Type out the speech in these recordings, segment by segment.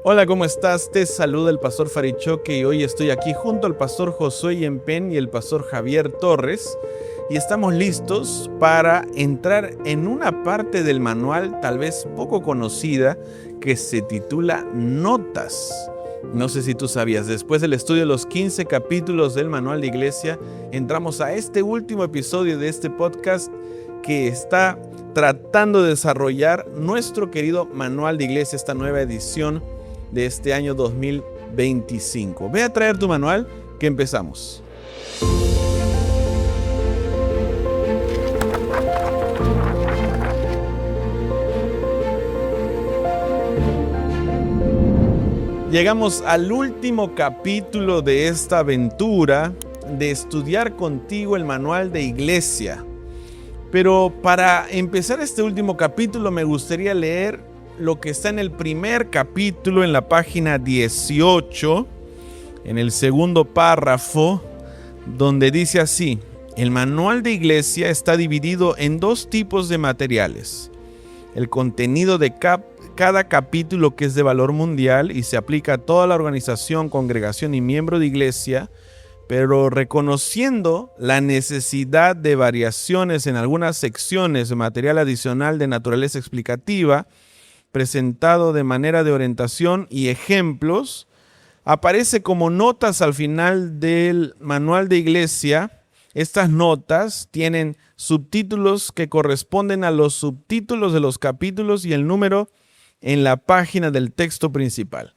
Hola, ¿cómo estás? Te saluda el pastor Farichoque y hoy estoy aquí junto al pastor Josué Yempen y el pastor Javier Torres y estamos listos para entrar en una parte del manual tal vez poco conocida que se titula Notas. No sé si tú sabías, después del estudio de los 15 capítulos del manual de iglesia, entramos a este último episodio de este podcast que está tratando de desarrollar nuestro querido manual de iglesia, esta nueva edición de este año 2025. Ve a traer tu manual que empezamos. Llegamos al último capítulo de esta aventura de estudiar contigo el manual de iglesia. Pero para empezar este último capítulo me gustaría leer lo que está en el primer capítulo en la página 18, en el segundo párrafo, donde dice así: el manual de iglesia está dividido en dos tipos de materiales. El contenido de cada capítulo, que es de valor mundial y se aplica a toda la organización, congregación y miembro de iglesia, pero reconociendo la necesidad de variaciones en algunas secciones de material adicional de naturaleza explicativa, presentado de manera de orientación y ejemplos, aparece como notas al final del manual de iglesia. Estas notas tienen subtítulos que corresponden a los subtítulos de los capítulos y el número en la página del texto principal.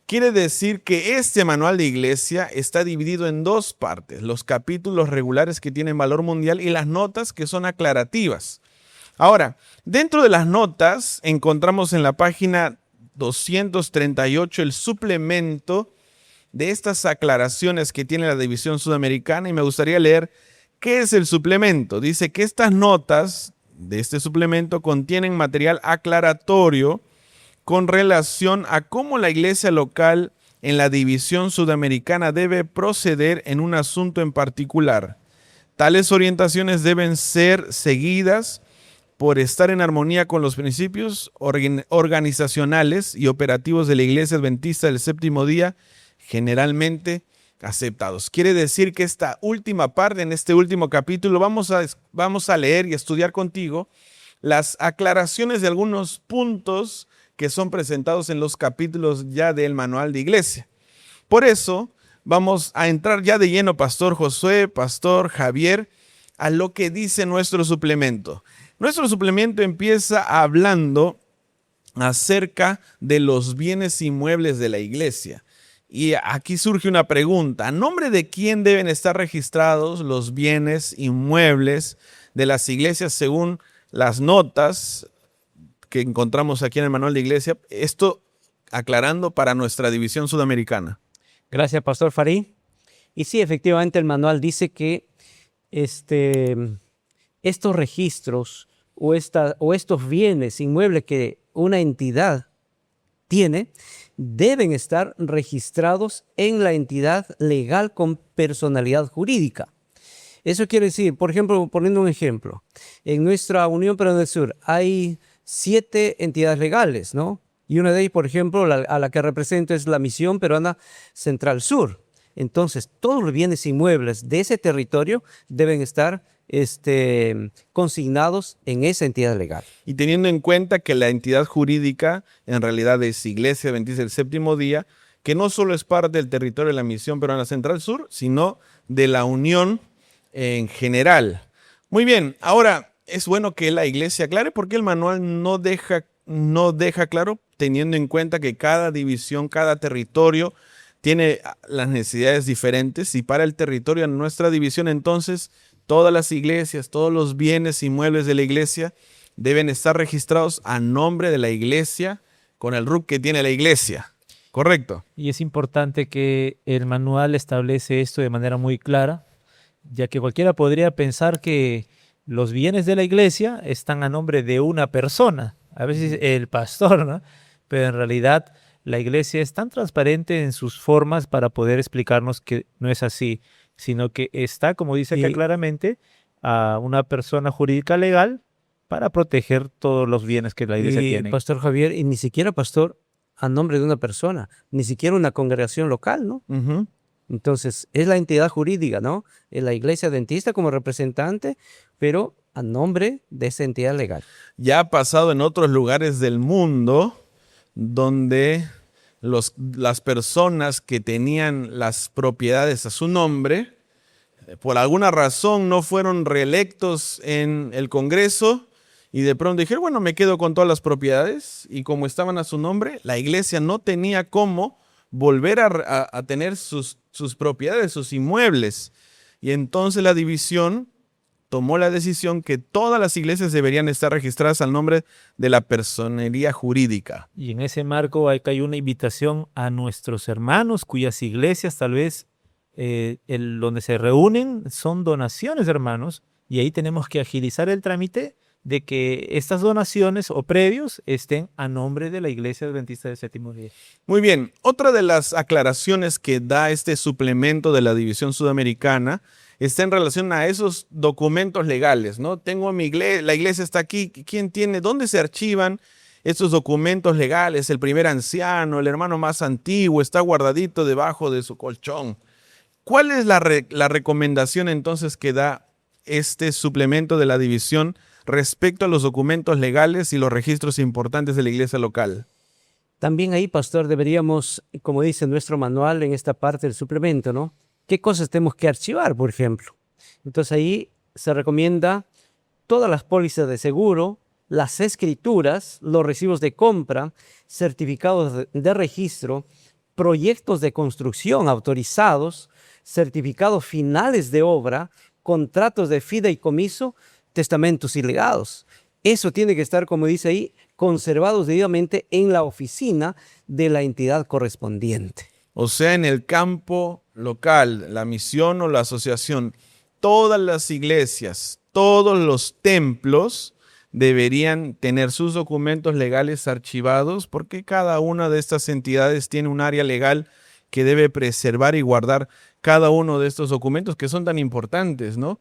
Quiere decir que este manual de iglesia está dividido en dos partes: los capítulos regulares que tienen valor mundial y las notas que son aclarativas. Ahora, dentro de las notas encontramos en la página 238 el suplemento de estas aclaraciones que tiene la división sudamericana, y me gustaría leer qué es el suplemento. Dice que estas notas de este suplemento contienen material aclaratorio con relación a cómo la iglesia local en la división sudamericana debe proceder en un asunto en particular. Tales orientaciones deben ser seguidas por estar en armonía con los principios organizacionales y operativos de la Iglesia Adventista del Séptimo Día, generalmente aceptados. Quiere decir que esta última parte, en este último capítulo, vamos a leer y estudiar contigo las aclaraciones de algunos puntos que son presentados en los capítulos ya del manual de iglesia. Por eso vamos a entrar ya de lleno, Pastor Josué, Pastor Javier, a lo que dice nuestro suplemento. Nuestro suplemento empieza hablando acerca de los bienes inmuebles de la iglesia. Y aquí surge una pregunta: ¿a nombre de quién deben estar registrados los bienes inmuebles de las iglesias según las notas que encontramos aquí en el manual de iglesia? Esto aclarando para nuestra división sudamericana. Gracias, Pastor Farí. Y sí, efectivamente el manual dice que estos registros o estos bienes inmuebles que una entidad tiene deben estar registrados en la entidad legal con personalidad jurídica. Eso quiere decir, por ejemplo, poniendo un ejemplo, en nuestra Unión Peruana del Sur hay 7 entidades legales, ¿no? Y una de ellas, por ejemplo, a la que represento es la Misión Peruana Central Sur. Entonces, todos los bienes inmuebles de ese territorio deben estar consignados en esa entidad legal. Y teniendo en cuenta que la entidad jurídica en realidad es Iglesia Adventista del Séptimo Día, que no solo es parte del territorio de la Misión Peruana Central Sur, sino de la Unión en general. Muy bien, ahora es bueno que la iglesia aclare, porque el manual no deja claro, teniendo en cuenta que cada división, cada territorio tiene las necesidades diferentes, y para el territorio de nuestra división, entonces, todas las iglesias, todos los bienes inmuebles de la iglesia deben estar registrados a nombre de la iglesia con el RUC que tiene la iglesia. ¿Correcto? Y es importante que el manual establece esto de manera muy clara, ya que cualquiera podría pensar que los bienes de la iglesia están a nombre de una persona, a veces el pastor, ¿no? Pero en realidad la iglesia es tan transparente en sus formas para poder explicarnos que no es así, sino que está, como dice acá claramente, a una persona jurídica legal para proteger todos los bienes que la iglesia tiene. Pastor Javier, y ni siquiera, pastor, a nombre de una persona, ni siquiera una congregación local, ¿no? Ujú. Entonces, es la entidad jurídica, ¿no? Es la iglesia adventista como representante, pero a nombre de esa entidad legal. Ya ha pasado en otros lugares del mundo donde las personas que tenían las propiedades a su nombre, por alguna razón no fueron reelectos en el Congreso y de pronto dijeron, bueno, me quedo con todas las propiedades y como estaban a su nombre, la iglesia no tenía cómo volver a tener sus propiedades, sus inmuebles. Y entonces la división tomó la decisión que todas las iglesias deberían estar registradas al nombre de la personería jurídica. Y en ese marco hay una invitación a nuestros hermanos cuyas iglesias tal vez donde se reúnen son donaciones de hermanos y ahí tenemos que agilizar el trámite de que estas donaciones o previos estén a nombre de la Iglesia Adventista del Séptimo Día. Muy bien, otra de las aclaraciones que da este suplemento de la División Sudamericana está en relación a esos documentos legales, ¿no? Tengo mi iglesia, la iglesia está aquí, ¿quién tiene? ¿Dónde se archivan estos documentos legales? El primer anciano, el hermano más antiguo, está guardadito debajo de su colchón. ¿Cuál es la recomendación entonces que da este suplemento de la división respecto a los documentos legales y los registros importantes de la iglesia local? También ahí, pastor, deberíamos, como dice nuestro manual en esta parte del suplemento, ¿no? ¿Qué cosas tenemos que archivar, por ejemplo? Entonces ahí se recomienda todas las pólizas de seguro, las escrituras, los recibos de compra, certificados de registro, proyectos de construcción autorizados, certificados finales de obra, contratos de fideicomiso, testamentos y legados. Eso tiene que estar, como dice ahí, conservados debidamente en la oficina de la entidad correspondiente. O sea, en el campo local, la misión o la asociación, todas las iglesias, todos los templos deberían tener sus documentos legales archivados porque cada una de estas entidades tiene un área legal que debe preservar y guardar cada uno de estos documentos que son tan importantes, ¿no?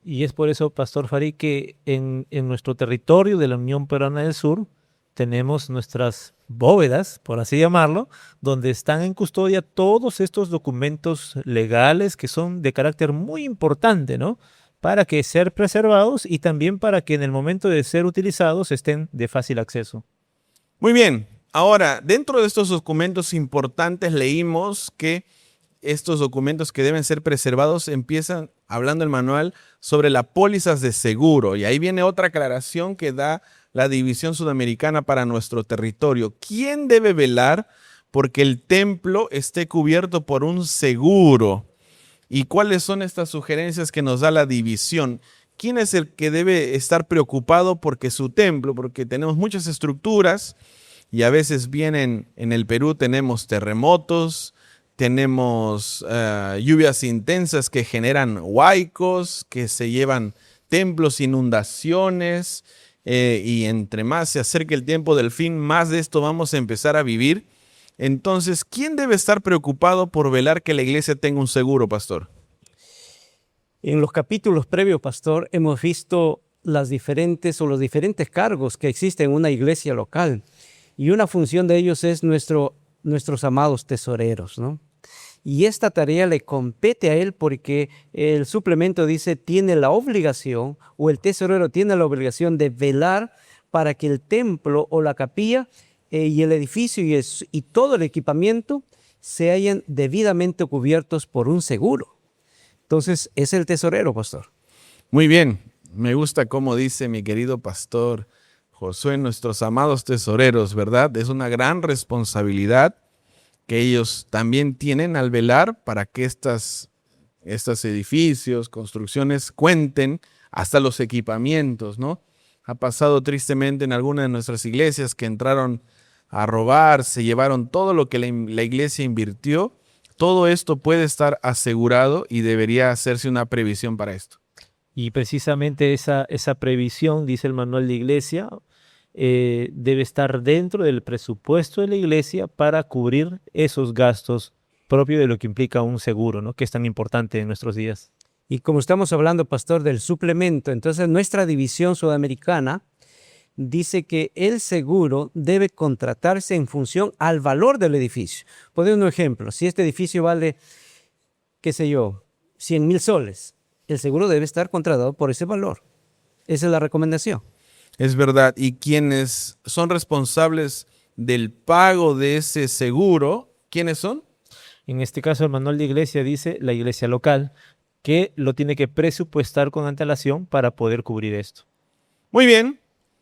Y es por eso, Pastor Farid, que en nuestro territorio de la Unión Peruana del Sur tenemos nuestras bóvedas, por así llamarlo, donde están en custodia todos estos documentos legales que son de carácter muy importante, ¿no? Para que ser preservados y también para que en el momento de ser utilizados estén de fácil acceso. Muy bien. Ahora, dentro de estos documentos importantes leímos que estos documentos que deben ser preservados empiezan hablando el manual sobre las pólizas de seguro. Y ahí viene otra aclaración que da la División Sudamericana para nuestro territorio. ¿Quién debe velar porque el templo esté cubierto por un seguro? ¿Y cuáles son estas sugerencias que nos da la división? ¿Quién es el que debe estar preocupado porque su templo, porque tenemos muchas estructuras y a veces vienen, en el Perú tenemos terremotos, tenemos lluvias intensas que generan huaicos, que se llevan templos, inundaciones, y entre más se acerque el tiempo del fin, más de esto vamos a empezar a vivir. Entonces, ¿quién debe estar preocupado por velar que la iglesia tenga un seguro, pastor? En los capítulos previos, pastor, hemos visto los diferentes cargos que existen en una iglesia local. Y una función de ellos es nuestros amados tesoreros, ¿no? Y esta tarea le compete a él porque el suplemento dice tiene la obligación, o el tesorero tiene la obligación de velar para que el templo o la capilla y el edificio y todo el equipamiento se hayan debidamente cubiertos por un seguro. Entonces, es el tesorero, pastor. Muy bien, me gusta cómo dice mi querido pastor Josué, nuestros amados tesoreros, ¿verdad? Es una gran responsabilidad que ellos también tienen al velar para que estos edificios, construcciones cuenten hasta los equipamientos, ¿no? Ha pasado tristemente en algunas de nuestras iglesias que entraron a robar, se llevaron todo lo que la iglesia invirtió. Todo esto puede estar asegurado y debería hacerse una previsión para esto. Y precisamente esa previsión, dice el manual de iglesia, debe estar dentro del presupuesto de la iglesia para cubrir esos gastos propios de lo que implica un seguro, ¿no? Que es tan importante en nuestros días. Y como estamos hablando, pastor, del suplemento, entonces nuestra división sudamericana dice que el seguro debe contratarse en función al valor del edificio. Por dar un ejemplo, si este edificio vale, qué sé yo, 100,000 soles, el seguro debe estar contratado por ese valor. Esa es la recomendación. Es verdad. Y quienes son responsables del pago de ese seguro, ¿quiénes son? En este caso, el manual de iglesia dice la iglesia local, que lo tiene que presupuestar con antelación para poder cubrir esto. Muy bien.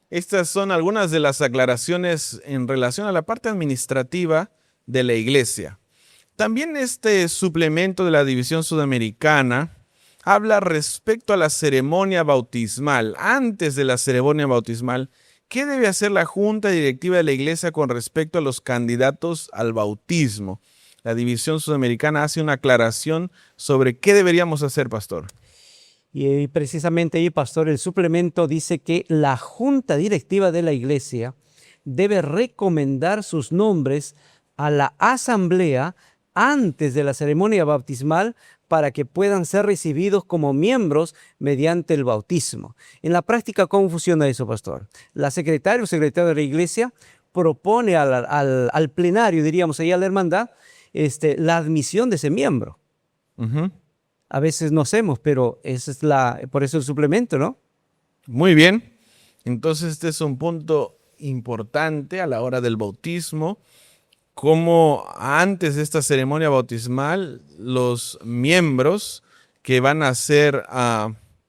Estas son algunas de las aclaraciones en relación a la parte administrativa de la iglesia. También este suplemento de la División Sudamericana habla respecto a la ceremonia bautismal. Antes de la ceremonia bautismal, ¿qué debe hacer la junta directiva de la iglesia con respecto a los candidatos al bautismo? La División Sudamericana hace una aclaración sobre qué deberíamos hacer, pastor. Y precisamente ahí, pastor, el suplemento dice que la junta directiva de la iglesia debe recomendar sus nombres a la asamblea antes de la ceremonia bautismal para que puedan ser recibidos como miembros mediante el bautismo. En la práctica, ¿cómo funciona eso, pastor? La secretaria o secretario de la iglesia propone al plenario, diríamos ahí a la hermandad, la admisión de ese miembro. A veces no hacemos, pero por eso el suplemento, ¿no? Muy bien. Entonces este es un punto importante a la hora del bautismo, como antes de esta ceremonia bautismal, los miembros que van a ser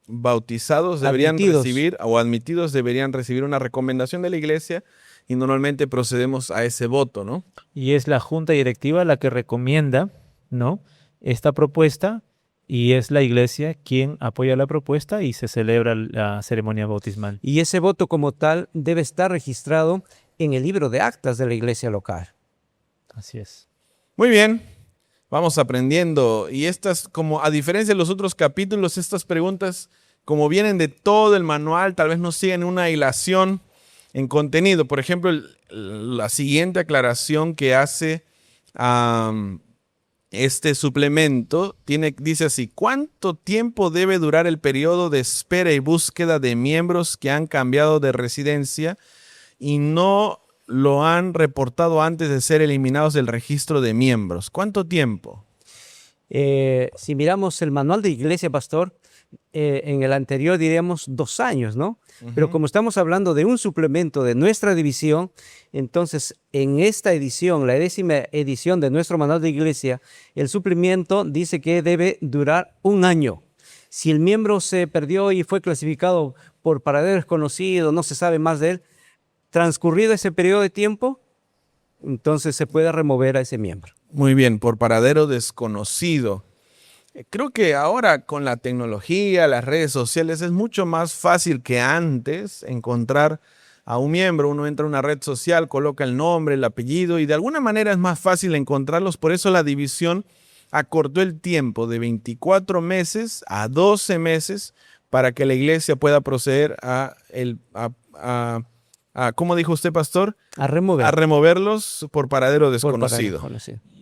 bautizados deberían recibir, o admitidos deberían recibir una recomendación de la iglesia, y normalmente procedemos a ese voto, ¿no? Y es la junta directiva la que recomienda, ¿no?, esta propuesta, y es la iglesia quien apoya la propuesta y se celebra la ceremonia bautismal. Y ese voto como tal debe estar registrado en el libro de actas de la iglesia local. Así es. Muy bien, vamos aprendiendo. Y estas, como a diferencia de los otros capítulos, estas preguntas, como vienen de todo el manual, tal vez no siguen una hilación en contenido. Por ejemplo, la siguiente aclaración que hace este suplemento dice así: ¿cuánto tiempo debe durar el periodo de espera y búsqueda de miembros que han cambiado de residencia y no lo han reportado antes de ser eliminados del registro de miembros? ¿Cuánto tiempo? Si miramos el manual de iglesia, pastor, en el anterior diríamos 2 años, ¿no? Pero como estamos hablando de un suplemento de nuestra división, entonces en esta edición, la 10ª edición de nuestro manual de iglesia, el suplemento dice que debe durar 1 año. Si el miembro se perdió y fue clasificado por paradero desconocido, no se sabe más de él, transcurrido ese periodo de tiempo, entonces se puede remover a ese miembro. Muy bien, por paradero desconocido. Creo que ahora con la tecnología, las redes sociales, es mucho más fácil que antes encontrar a un miembro. Uno entra a una red social, coloca el nombre, el apellido, y de alguna manera es más fácil encontrarlos. Por eso la división acortó el tiempo de 24 meses a 12 meses para que la iglesia pueda proceder ¿cómo dijo usted, pastor? A removerlos por paradero desconocido.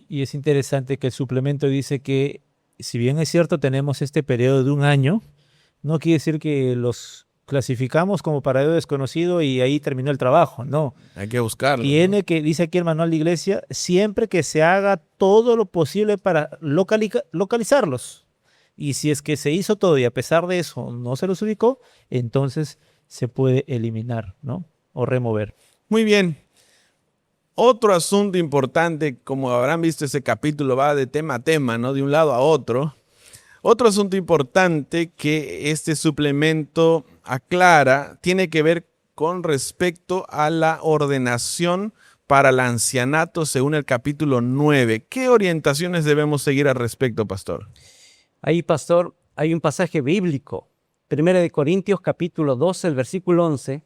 Y es interesante que el suplemento dice que, si bien es cierto, tenemos este periodo de 1 año, no quiere decir que los clasificamos como paradero desconocido y ahí terminó el trabajo. No. Hay que buscarlo. Tiene que, dice aquí el manual de iglesia, siempre que se haga todo lo posible para localizarlos. Y si es que se hizo todo y a pesar de eso no se los ubicó, entonces se puede eliminar, ¿no?, o remover. Muy bien. Otro asunto importante, como habrán visto, ese capítulo va de tema a tema, ¿no?, de un lado a otro. Otro asunto importante que este suplemento aclara tiene que ver con respecto a la ordenación para el ancianato según el capítulo 9. ¿Qué orientaciones debemos seguir al respecto, pastor? Ahí, pastor, hay un pasaje bíblico, 1 Corintios capítulo 12, el versículo 11,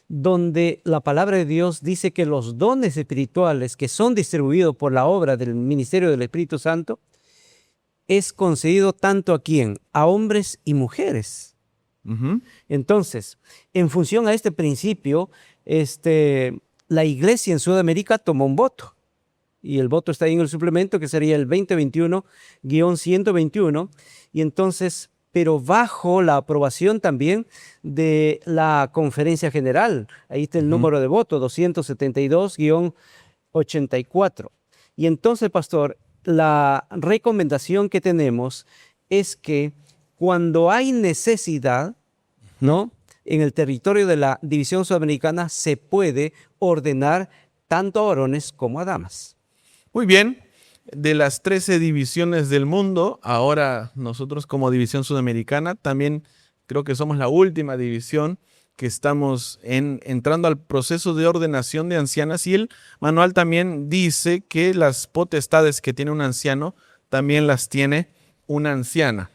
donde la palabra de Dios dice que los dones espirituales que son distribuidos por la obra del ministerio del Espíritu Santo es concedido tanto a ¿quién? A hombres y mujeres. Entonces, en función a este principio, la iglesia en Sudamérica tomó un voto. Y el voto está ahí en el suplemento, que sería el 2021-121. Y entonces pero bajo la aprobación también de la Conferencia General. Ahí está el número de voto, 272-84. Y entonces, pastor, la recomendación que tenemos es que cuando hay necesidad, ¿no?, en el territorio de la División Sudamericana se puede ordenar tanto a varones como a damas. Muy bien. De las 13 divisiones del mundo, ahora nosotros como División Sudamericana también creo que somos la última división que estamos entrando al proceso de ordenación de ancianas, y el manual también dice que las potestades que tiene un anciano también las tiene una anciana.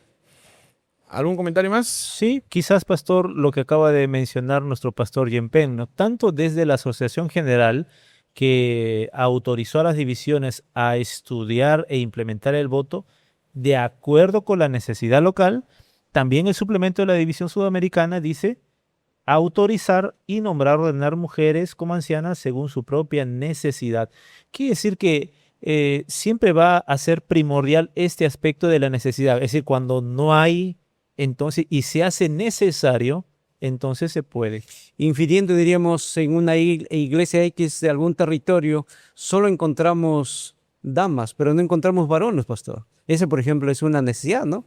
¿Algún comentario más? Sí, quizás, pastor, lo que acaba de mencionar nuestro pastor Yempen, ¿no? Tanto desde la Asociación General, que autorizó a las divisiones a estudiar e implementar el voto de acuerdo con la necesidad local, también el suplemento de la División Sudamericana dice autorizar y nombrar, ordenar mujeres como ancianas según su propia necesidad. Quiere decir que siempre va a ser primordial este aspecto de la necesidad. Es decir, cuando no hay, entonces, y se hace necesario, entonces se puede. Infiriendo, diríamos, en una iglesia X de algún territorio, solo encontramos damas, pero no encontramos varones, pastor. Ese, por ejemplo, es una necesidad, ¿no?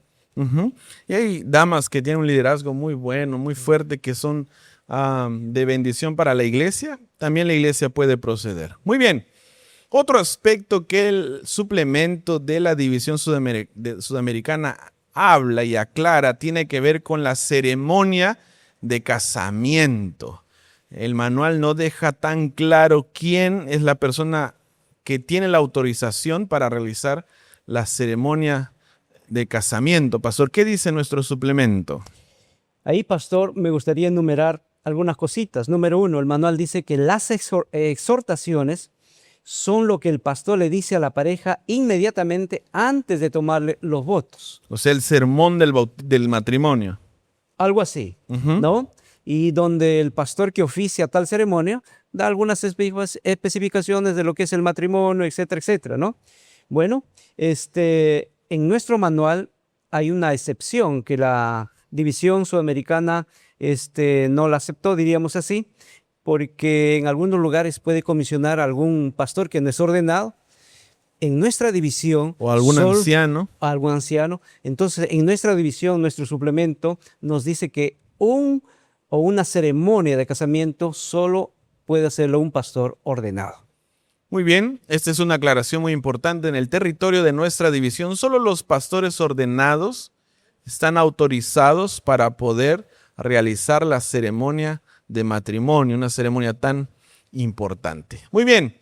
Y hay damas que tienen un liderazgo muy bueno, muy fuerte, que son de bendición para la iglesia. También la iglesia puede proceder. Muy bien. Otro aspecto que el suplemento de la División Sudamericana habla y aclara tiene que ver con la ceremonia de casamiento. El manual no deja tan claro quién es la persona que tiene la autorización para realizar la ceremonia de casamiento. Pastor, ¿qué dice nuestro suplemento? Ahí, pastor, me gustaría enumerar algunas cositas. Número 1, el manual dice que las exhortaciones son lo que el pastor le dice a la pareja inmediatamente antes de tomarle los votos. O sea, el sermón del matrimonio. Algo así, ¿no? Y donde el pastor que oficia tal ceremonia da algunas especificaciones de lo que es el matrimonio, etcétera, etcétera, ¿no? Bueno, en nuestro manual hay una excepción que la División Sudamericana no la aceptó, diríamos así, porque en algunos lugares puede comisionar a algún pastor que no es ordenado. En nuestra división... O algún anciano. Algún anciano. Entonces, en nuestra división, nuestro suplemento nos dice que una ceremonia de casamiento solo puede hacerlo un pastor ordenado. Muy bien, esta es una aclaración muy importante. En el territorio de nuestra división, solo los pastores ordenados están autorizados para poder realizar la ceremonia de matrimonio, una ceremonia tan importante. Muy bien.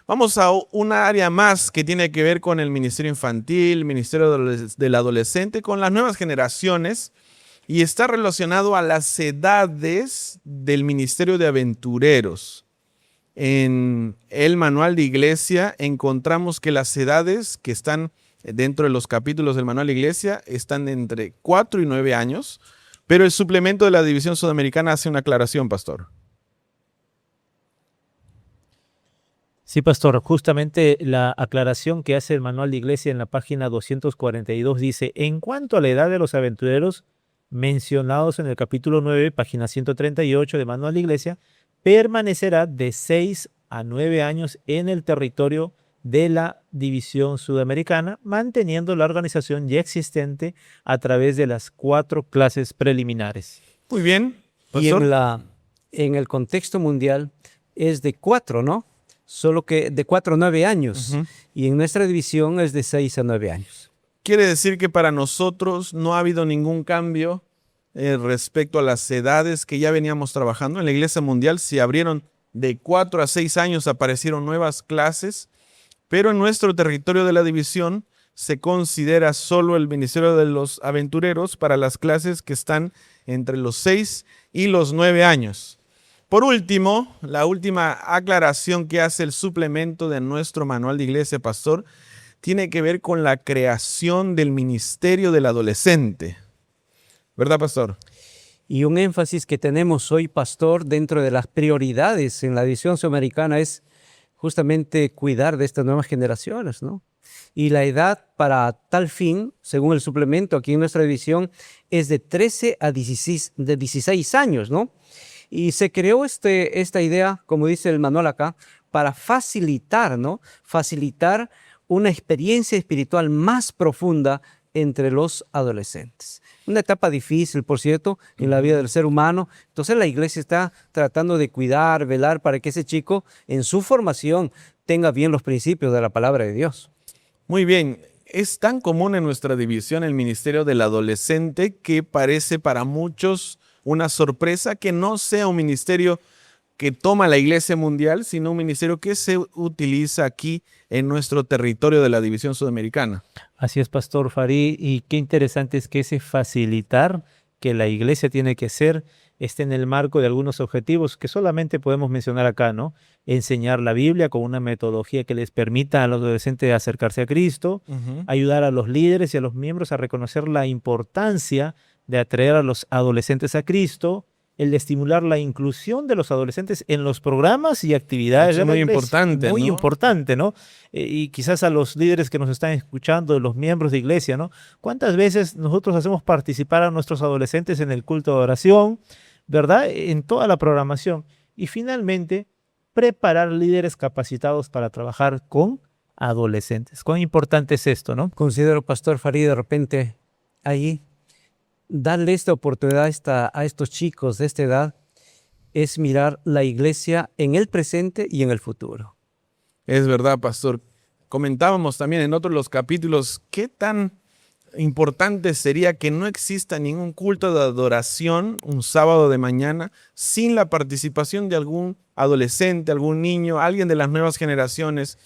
Vamos a una área más que tiene que ver con el ministerio infantil, ministerio del adolescente, con las nuevas generaciones, y está relacionado a las edades del ministerio de aventureros. En el manual de iglesia encontramos que las edades que están dentro de los capítulos del manual de iglesia están entre 4 y 9 años, pero el suplemento de la División Sudamericana hace una aclaración, pastor. Sí, pastor, justamente la aclaración que hace el manual de iglesia en la página 242 dice: en cuanto a la edad de los aventureros mencionados en el capítulo 9, página 138 de manual de iglesia, permanecerá de 6 a 9 años en el territorio de la División Sudamericana, manteniendo la organización ya existente a través de las 4 clases preliminares. Muy bien, pastor. Y en el contexto mundial es de 4, ¿no? Solo que de 4 a 9 años. Y en nuestra división es de 6 a 9 años. Quiere decir que para nosotros no ha habido ningún cambio respecto a las edades que ya veníamos trabajando. En la Iglesia Mundial se abrieron de 4 a 6 años, aparecieron nuevas clases, pero en nuestro territorio de la división se considera solo el ministerio de los aventureros para las clases que están entre los 6 y los 9 años. Por último, la última aclaración que hace el suplemento de nuestro manual de iglesia, pastor, tiene que ver con la creación del ministerio del adolescente. ¿Verdad, pastor? Y un énfasis que tenemos hoy, pastor, dentro de las prioridades en la División Sudamericana es justamente cuidar de estas nuevas generaciones, ¿no? Y la edad para tal fin, según el suplemento aquí en nuestra división, es de 13 a 16 años, ¿no? Y se creó esta idea, como dice el manual acá, para facilitar, ¿no? Facilitar una experiencia espiritual más profunda entre los adolescentes. Una etapa difícil, por cierto, en la vida del ser humano. Entonces la iglesia está tratando de cuidar, velar para que ese chico en su formación tenga bien los principios de la palabra de Dios. Muy bien, es tan común en nuestra división el ministerio del adolescente que parece para muchos una sorpresa que no sea un ministerio que toma la Iglesia Mundial, sino un ministerio que se utiliza aquí en nuestro territorio de la división sudamericana. Así es, Pastor Farid, y qué interesante es que ese facilitar que la iglesia tiene que hacer esté en el marco de algunos objetivos que solamente podemos mencionar acá, ¿no? Enseñar la Biblia con una metodología que les permita a los adolescentes acercarse a Cristo, ayudar a los líderes y a los miembros a reconocer la importancia de atraer a los adolescentes a Cristo, el de estimular la inclusión de los adolescentes en los programas y actividades. Es muy importante, muy ¿no? importante, ¿no? Y quizás a los líderes que nos están escuchando, los miembros de iglesia, ¿no? ¿Cuántas veces nosotros hacemos participar a nuestros adolescentes en el culto de oración, ¿verdad? En toda la programación. Y finalmente, preparar líderes capacitados para trabajar con adolescentes. ¿Cuán importante es esto, no? Considero, Pastor Farid, de repente ahí darle esta oportunidad a estos chicos de esta edad es mirar la iglesia en el presente y en el futuro. Es verdad, pastor. Comentábamos también en otros los capítulos qué tan importante sería que no exista ningún culto de adoración un sábado de mañana sin la participación de algún adolescente, algún niño, alguien de las nuevas generaciones,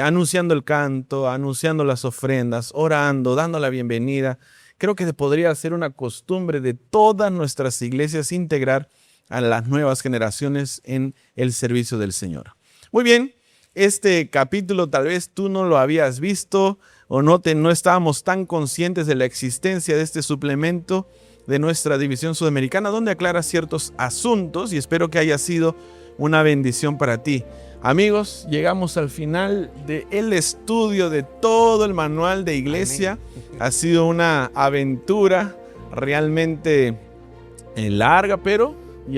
anunciando el canto, anunciando las ofrendas, orando, dando la bienvenida. Creo que podría ser una costumbre de todas nuestras iglesias integrar a las nuevas generaciones en el servicio del Señor. Muy bien, este capítulo tal vez tú no lo habías visto o no estábamos tan conscientes de la existencia de este suplemento de nuestra división sudamericana donde aclara ciertos asuntos y espero que haya sido una bendición para ti. Amigos, llegamos al final del estudio de todo el manual de iglesia. Amén. Ha sido una aventura realmente larga, pero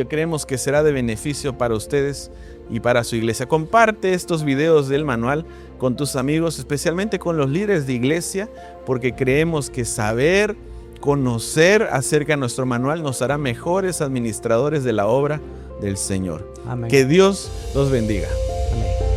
creemos que será de beneficio para ustedes y para su iglesia. Comparte estos videos del manual con tus amigos, especialmente con los líderes de iglesia, porque creemos que saber, conocer acerca de nuestro manual nos hará mejores administradores de la obra del Señor. Amén. Que Dios los bendiga. Amén.